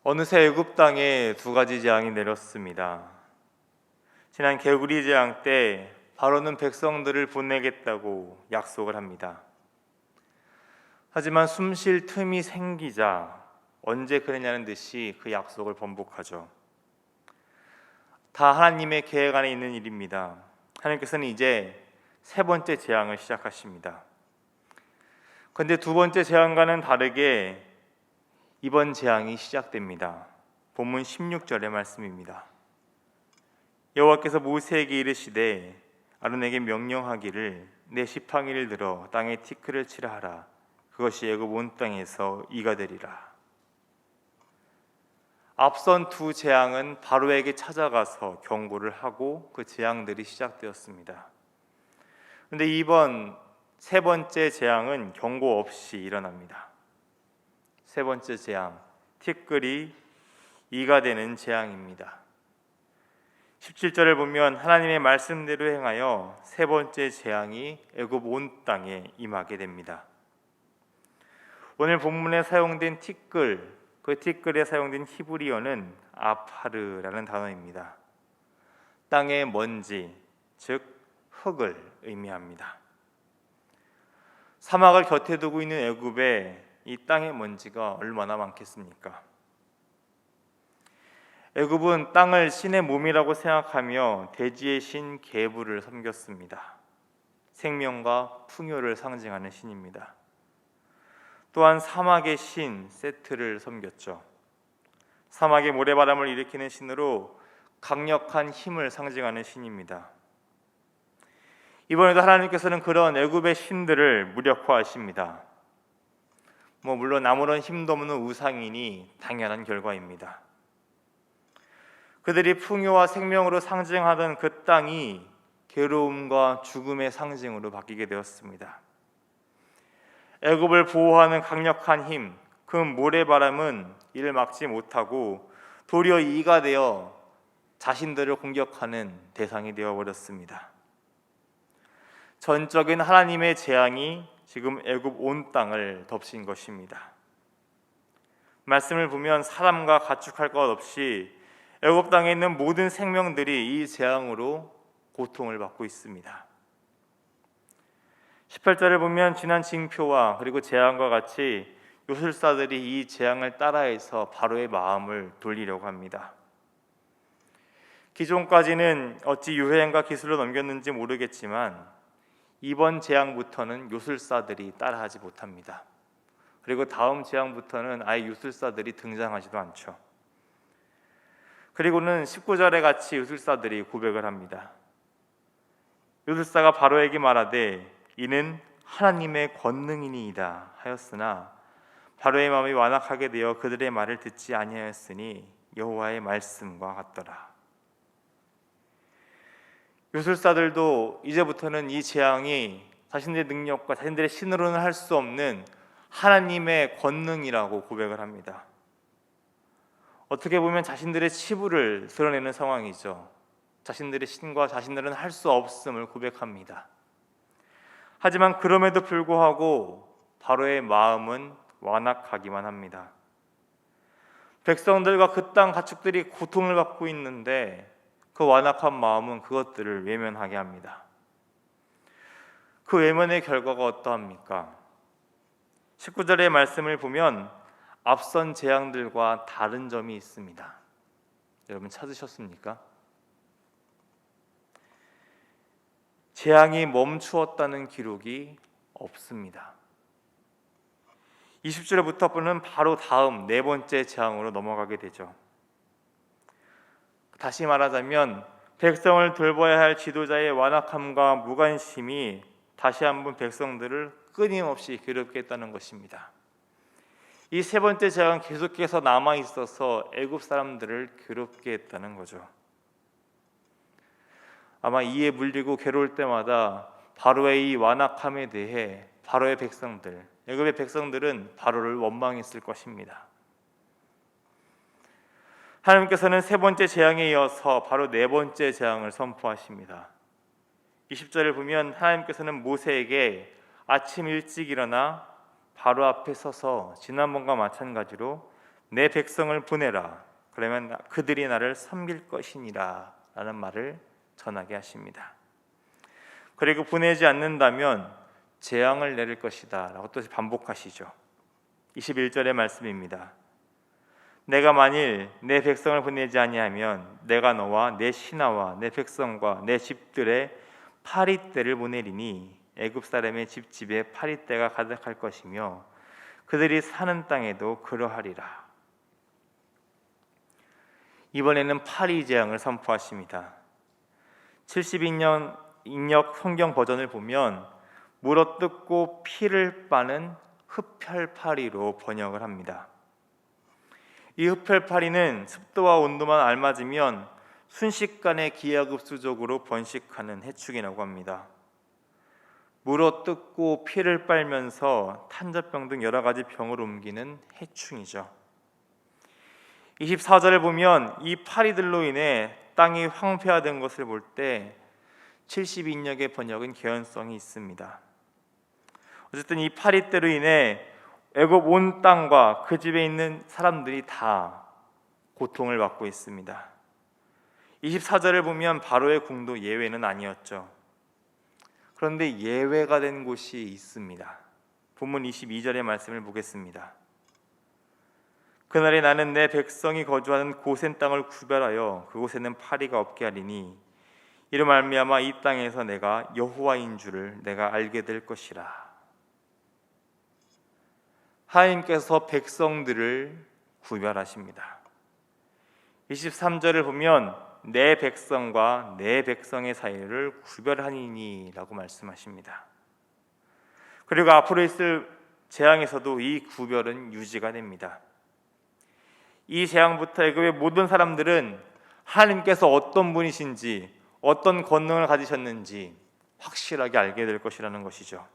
어느새 애굽 땅에 두 가지 재앙이 내렸습니다. 지난 개구리 재앙 때 바로는 백성들을 보내겠다고 약속을 합니다. 하지만 숨 쉴 틈이 생기자 언제 그러냐는 듯이 그 약속을 번복하죠. 다 하나님의 계획 안에 있는 일입니다. 하나님께서는 이제 세 번째 재앙을 시작하십니다. 그런데 두 번째 재앙과는 다르게 이번 재앙이 시작됩니다. 본문 16절의 말씀입니다. 여호와께서 모세에게 이르시되 아론에게 명령하기를 내 지팡이를 들어 땅에 티끌을 치라 하라. 그것이 애굽 온 땅에서 이가 되리라. 앞선 두 재앙은 바로에게 찾아가서 경고를 하고 그 재앙들이 시작되었습니다. 그런데 이번 세 번째 재앙은 경고 없이 일어납니다. 세 번째 재앙, 티끌이 이가 되는 재앙입니다. 17절을 보면 하나님의 말씀대로 행하여 세 번째 재앙이 애굽 온 땅에 임하게 됩니다. 오늘 본문에 사용된 티끌, 그 티끌에 사용된 히브리어는 아파르라는 단어입니다. 땅의 먼지, 즉 흙을 의미합니다. 사막을 곁에 두고 있는 애굽에 이 땅의 먼지가 얼마나 많겠습니까? 애굽은 땅을 신의 몸이라고 생각하며 대지의 신 게부를 섬겼습니다. 생명과 풍요를 상징하는 신입니다. 또한 사막의 신 세트를 섬겼죠. 사막의 모래바람을 일으키는 신으로 강력한 힘을 상징하는 신입니다. 이번에도 하나님께서는 그런 애굽의 신들을 무력화하십니다. 물론 아무런 힘도 없는 우상이니 당연한 결과입니다. 그들이 풍요와 생명으로 상징하던 그 땅이 괴로움과 죽음의 상징으로 바뀌게 되었습니다. 애굽을 보호하는 강력한 힘, 그 모래바람은 이를 막지 못하고 도리어 이가 되어 자신들을 공격하는 대상이 되어버렸습니다. 전적인 하나님의 재앙이 지금 애굽 온 땅을 덮친 것입니다. 말씀을 보면 사람과 가축할 것 없이 애굽 땅에 있는 모든 생명들이 이 재앙으로 고통을 받고 있습니다. 18절을 보면 지난 징표와 그리고 재앙과 같이 요술사들이 이 재앙을 따라해서 바로의 마음을 돌리려고 합니다. 기존까지는 어찌 유행과 기술로 넘겼는지 모르겠지만 이번 재앙부터는 요술사들이 따라하지 못합니다. 그리고 다음 재앙부터는 아예 요술사들이 등장하지도 않죠. 그리고는 19절에 같이 요술사들이 고백을 합니다. 요술사가 바로에게 말하되 이는 하나님의 권능이니이다 하였으나 바로의 마음이 완악하게 되어 그들의 말을 듣지 아니하였으니 여호와의 말씀과 같더라. 요술사들도 이제부터는 이 재앙이 자신들의 능력과 자신들의 신으로는 할 수 없는 하나님의 권능이라고 고백을 합니다. 어떻게 보면 자신들의 치부를 드러내는 상황이죠. 자신들의 신과 자신들은 할 수 없음을 고백합니다. 하지만 그럼에도 불구하고 바로의 마음은 완악하기만 합니다. 백성들과 그 땅 가축들이 고통을 받고 있는데 그 완악한 마음은 그것들을 외면하게 합니다. 그 외면의 결과가 어떠합니까? 19절의 말씀을 보면 앞선 재앙들과 다른 점이 있습니다. 여러분 찾으셨습니까? 재앙이 멈추었다는 기록이 없습니다. 20절부터는 바로 다음 네 번째 재앙으로 넘어가게 되죠. 다시 말하자면 백성을 돌봐야 할 지도자의 완악함과 무관심이 다시 한번 백성들을 끊임없이 괴롭게 했다는 것입니다. 이 세 번째 재앙은 계속해서 남아 있어서 애굽 사람들을 괴롭게 했다는 거죠. 아마 이에 물리고 괴로울 때마다 바로의 이 완악함에 대해 바로의 백성들, 애굽의 백성들은 바로를 원망했을 것입니다. 하나님께서는 세 번째 재앙에 이어서 바로 네 번째 재앙을 선포하십니다. 20절을 보면 하나님께서는 모세에게 아침 일찍 일어나 바로 앞에 서서 지난번과 마찬가지로 내 백성을 보내라. 그러면 그들이 나를 섬길 것이니라 라는 말을 전하게 하십니다. 그리고 보내지 않는다면 재앙을 내릴 것이다 라고 또 반복하시죠. 21절의 말씀입니다. 내가 만일 내 백성을 보내지 아니하면 내가 너와 내 신하와 내 백성과 내 집들의 파리떼를 보내리니 애굽 사람의 집집에 파리떼가 가득할 것이며 그들이 사는 땅에도 그러하리라. 이번에는 파리 재앙을 선포하십니다. 72년 인역 성경 버전을 보면 물어뜯고 피를 빠는 흡혈파리로 번역을 합니다. 이 흡혈파리는 습도와 온도만 알맞으면 순식간에 기하급수적으로 번식하는 해충이라고 합니다. 물어뜯고 피를 빨면서 탄저병 등 여러 가지 병을 옮기는 해충이죠. 24절을 보면 이 파리들로 인해 땅이 황폐화된 것을 볼 때 72인역의 번역은 개연성이 있습니다. 어쨌든 이 파리떼로 인해 애굽 온 땅과 그 집에 있는 사람들이 다 고통을 받고 있습니다. 24절을 보면 바로의 궁도 예외는 아니었죠. 그런데 예외가 된 곳이 있습니다. 본문 22절의 말씀을 보겠습니다. 그날에 나는 내 백성이 거주하는 고센 땅을 구별하여 그곳에는 파리가 없게 하리니 이로 말미암아 이 땅에서 내가 여호와인 줄을 내가 알게 될 것이라. 하나님께서 백성들을 구별하십니다. 23절을 보면 내 백성과 내 백성의 사이를 구별하니니 라고 말씀하십니다. 그리고 앞으로 있을 재앙에서도 이 구별은 유지가 됩니다. 이 재앙부터 애굽의 모든 사람들은 하나님께서 어떤 분이신지 어떤 권능을 가지셨는지 확실하게 알게 될 것이라는 것이죠.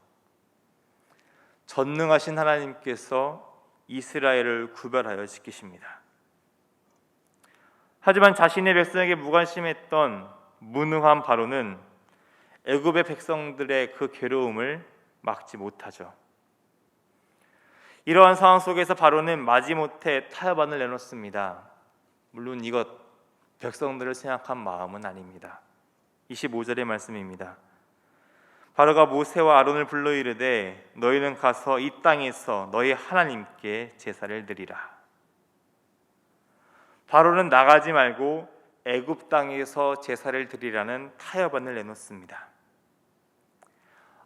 전능하신 하나님께서 이스라엘을 구별하여 지키십니다. 하지만 자신의 백성에게 무관심했던 무능한 바로는 애굽의 백성들의 그 괴로움을 막지 못하죠. 이러한 상황 속에서 바로는 마지못해 타협안을 내놓습니다. 물론 이것 백성들을 생각한 마음은 아닙니다. 25절의 말씀입니다. 바로가 모세와 아론을 불러 이르되 너희는 가서 이 땅에서 너희 하나님께 제사를 드리라. 바로는 나가지 말고 애굽 땅에서 제사를 드리라는 타협안을 내놓습니다.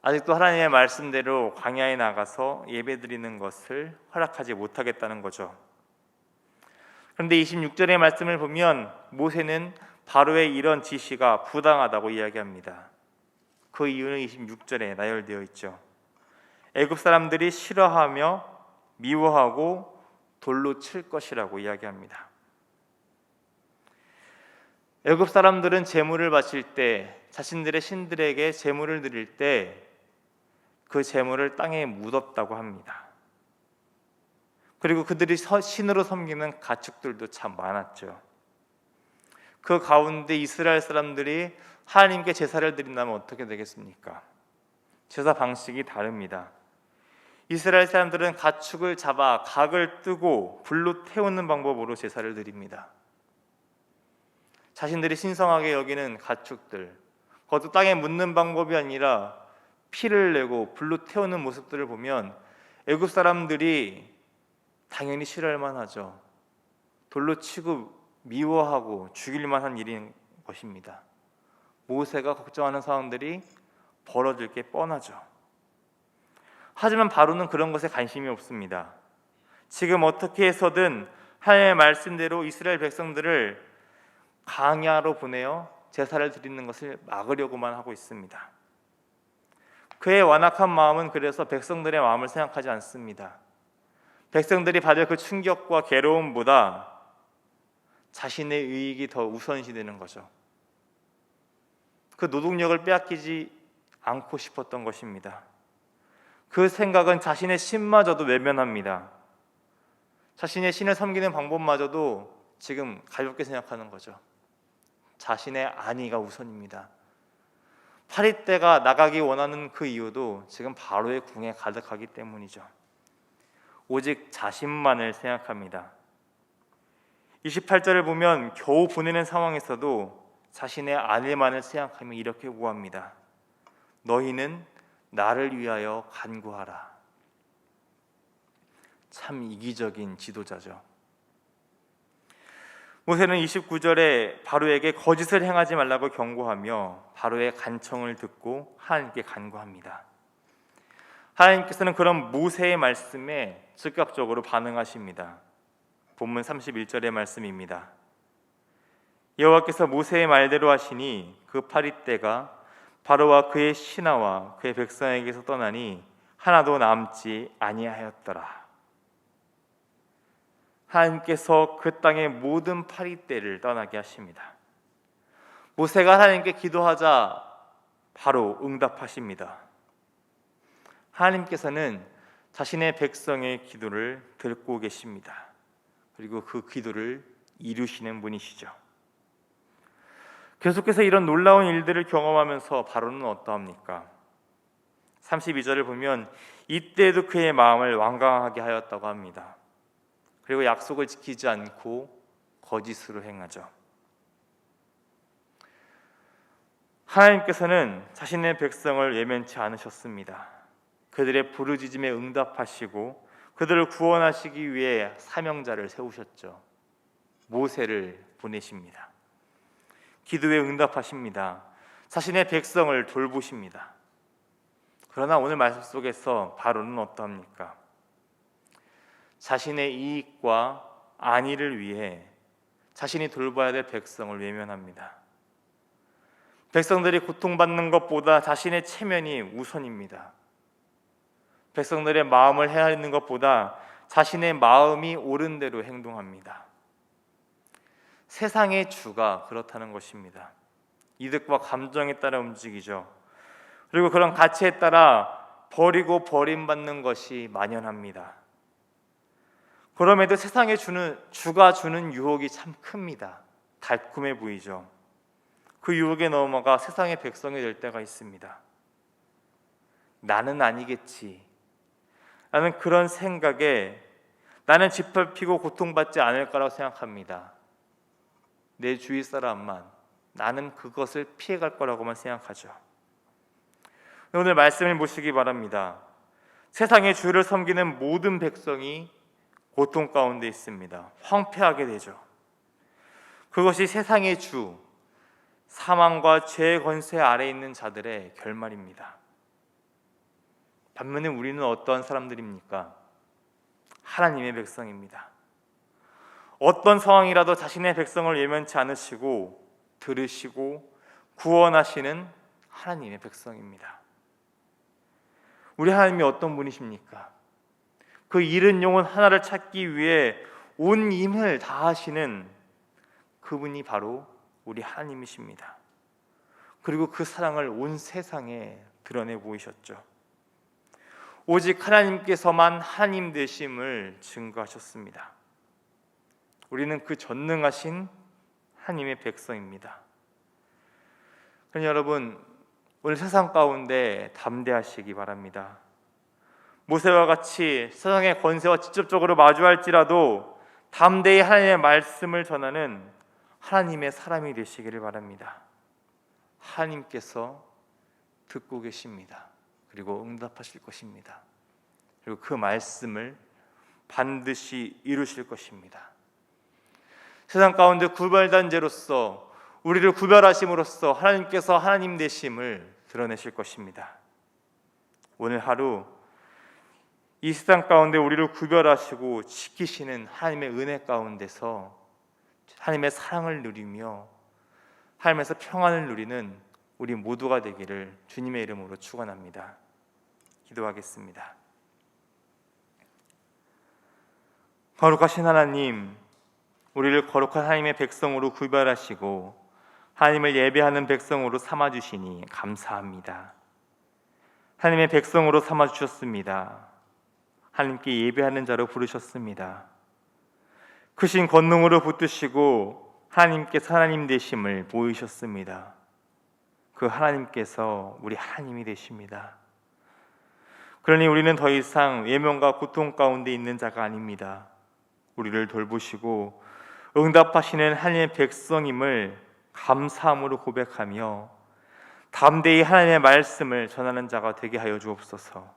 아직도 하나님의 말씀대로 광야에 나가서 예배드리는 것을 허락하지 못하겠다는 거죠. 그런데 26절의 말씀을 보면 모세는 바로의 이런 지시가 부당하다고 이야기합니다. 그 이유는 26절에 나열되어 있죠. 애굽 사람들이 싫어하며 미워하고 돌로 칠 것이라고 이야기합니다. 애굽 사람들은 제물을 바칠 때 자신들의 신들에게 제물을 드릴 때 그 제물을 땅에 묻었다고 합니다. 그리고 그들이 신으로 섬기는 가축들도 참 많았죠. 그 가운데 이스라엘 사람들이 하나님께 제사를 드린다면 어떻게 되겠습니까? 제사 방식이 다릅니다. 이스라엘 사람들은 가축을 잡아 각을 뜨고 불로 태우는 방법으로 제사를 드립니다. 자신들이 신성하게 여기는 가축들, 그것도 땅에 묻는 방법이 아니라 피를 내고 불로 태우는 모습들을 보면 애굽 사람들이 당연히 싫어할 만하죠. 돌로 치고 미워하고 죽일 만한 일인 것입니다. 모세가 걱정하는 상황들이 벌어질 게 뻔하죠. 하지만 바로는 그런 것에 관심이 없습니다. 지금 어떻게 해서든 하나님의 말씀대로 이스라엘 백성들을 광야로 보내어 제사를 드리는 것을 막으려고만 하고 있습니다. 그의 완악한 마음은 그래서 백성들의 마음을 생각하지 않습니다. 백성들이 받을 그 충격과 괴로움보다 자신의 이익이 더 우선시되는 거죠. 그 노동력을 빼앗기지 않고 싶었던 것입니다. 그 생각은 자신의 신마저도 외면합니다. 자신의 신을 섬기는 방법마저도 지금 가볍게 생각하는 거죠. 자신의 안위가 우선입니다. 파리떼가 나가기 원하는 그 이유도 지금 바로의 궁에 가득하기 때문이죠. 오직 자신만을 생각합니다. 28절을 보면 겨우 보내는 상황에서도 자신의 아내만을 생각하며 이렇게 구합니다. 너희는 나를 위하여 간구하라. 참 이기적인 지도자죠. 모세는 29절에 바로에게 거짓을 행하지 말라고 경고하며 바로의 간청을 듣고 하나님께 간구합니다. 하나님께서는 그런 모세의 말씀에 즉각적으로 반응하십니다. 본문 31절의 말씀입니다. 여호와께서 모세의 말대로 하시니 그 파리떼가 바로와 그의 신하와 그의 백성에게서 떠나니 하나도 남지 아니하였더라. 하나님께서 그 땅의 모든 파리떼를 떠나게 하십니다. 모세가 하나님께 기도하자 바로 응답하십니다. 하나님께서는 자신의 백성의 기도를 듣고 계십니다. 그리고 그 기도를 이루시는 분이시죠. 계속해서 이런 놀라운 일들을 경험하면서 바로는 어떠합니까? 32절을 보면 이때에도 그의 마음을 완강하게 하였다고 합니다. 그리고 약속을 지키지 않고 거짓으로 행하죠. 하나님께서는 자신의 백성을 외면치 않으셨습니다. 그들의 부르짖음에 응답하시고 그들을 구원하시기 위해 사명자를 세우셨죠. 모세를 보내십니다. 기도에 응답하십니다. 자신의 백성을 돌보십니다. 그러나 오늘 말씀 속에서 바로는 어떠합니까? 자신의 이익과 안위를 위해 자신이 돌봐야 될 백성을 외면합니다. 백성들이 고통받는 것보다 자신의 체면이 우선입니다. 백성들의 마음을 헤아리는 것보다 자신의 마음이 옳은 대로 행동합니다. 세상의 주가 그렇다는 것입니다. 이득과 감정에 따라 움직이죠. 그리고 그런 가치에 따라 버리고 버림받는 것이 만연합니다. 그럼에도 세상에 주가 주는 유혹이 참 큽니다. 달콤해 보이죠. 그 유혹에 넘어가 세상의 백성이 될 때가 있습니다. 나는 아니겠지 라는 그런 생각에 나는 짓밟히고 고통받지 않을 거라고 생각합니다. 내 주위 사람만, 나는 그것을 피해갈 거라고만 생각하죠. 오늘 말씀을 보시기 바랍니다. 세상의 주를 섬기는 모든 백성이 고통 가운데 있습니다. 황폐하게 되죠. 그것이 세상의 주, 사망과 죄의 권세 아래에 있는 자들의 결말입니다. 반면에 우리는 어떠한 사람들입니까? 하나님의 백성입니다. 어떤 상황이라도 자신의 백성을 외면치 않으시고 들으시고 구원하시는 하나님의 백성입니다. 우리 하나님이 어떤 분이십니까? 그 잃은 영혼 하나를 찾기 위해 온 힘을 다하시는 그분이 바로 우리 하나님이십니다. 그리고 그 사랑을 온 세상에 드러내 보이셨죠. 오직 하나님께서만 하나님 되심을 증거하셨습니다. 우리는 그 전능하신 하나님의 백성입니다. 그러니 여러분, 오늘 세상 가운데 담대하시기 바랍니다. 모세와 같이 세상의 권세와 직접적으로 마주할지라도 담대히 하나님의 말씀을 전하는 하나님의 사람이 되시기를 바랍니다. 하나님께서 듣고 계십니다. 그리고 응답하실 것입니다. 그리고 그 말씀을 반드시 이루실 것입니다. 세상 가운데 구별된 죄로서 우리를 구별하심으로써 하나님께서 하나님 되심을 드러내실 것입니다. 오늘 하루 이 세상 가운데 우리를 구별하시고 지키시는 하나님의 은혜 가운데서 하나님의 사랑을 누리며 하나님에서 평안을 누리는 우리 모두가 되기를 주님의 이름으로 축원합니다. 기도하겠습니다. 거룩하신 하나님, 우리를 거룩한 하나님의 백성으로 구별하시고 하나님을 예배하는 백성으로 삼아주시니 감사합니다. 하나님의 백성으로 삼아주셨습니다. 하나님께 예배하는 자로 부르셨습니다. 크신 권능으로 붙드시고 하나님께서 하나님 되심을 보이셨습니다. 그 하나님께서 우리 하나님이 되십니다. 그러니 우리는 더 이상 외면과 고통 가운데 있는 자가 아닙니다. 우리를 돌보시고 응답하시는 하나님의 백성임을 감사함으로 고백하며 담대히 하나님의 말씀을 전하는 자가 되게 하여 주옵소서.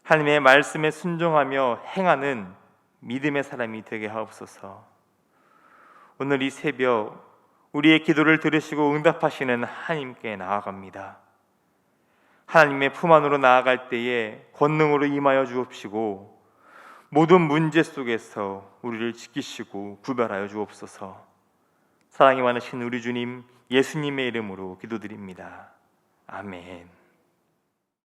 하나님의 말씀에 순종하며 행하는 믿음의 사람이 되게 하옵소서. 오늘 이 새벽 우리의 기도를 들으시고 응답하시는 하나님께 나아갑니다. 하나님의 품 안으로 나아갈 때에 권능으로 임하여 주옵시고 모든 문제 속에서 우리를 지키시고 구별하여 주옵소서. 사랑이 많으신 우리 주님 예수님의 이름으로 기도드립니다. 아멘.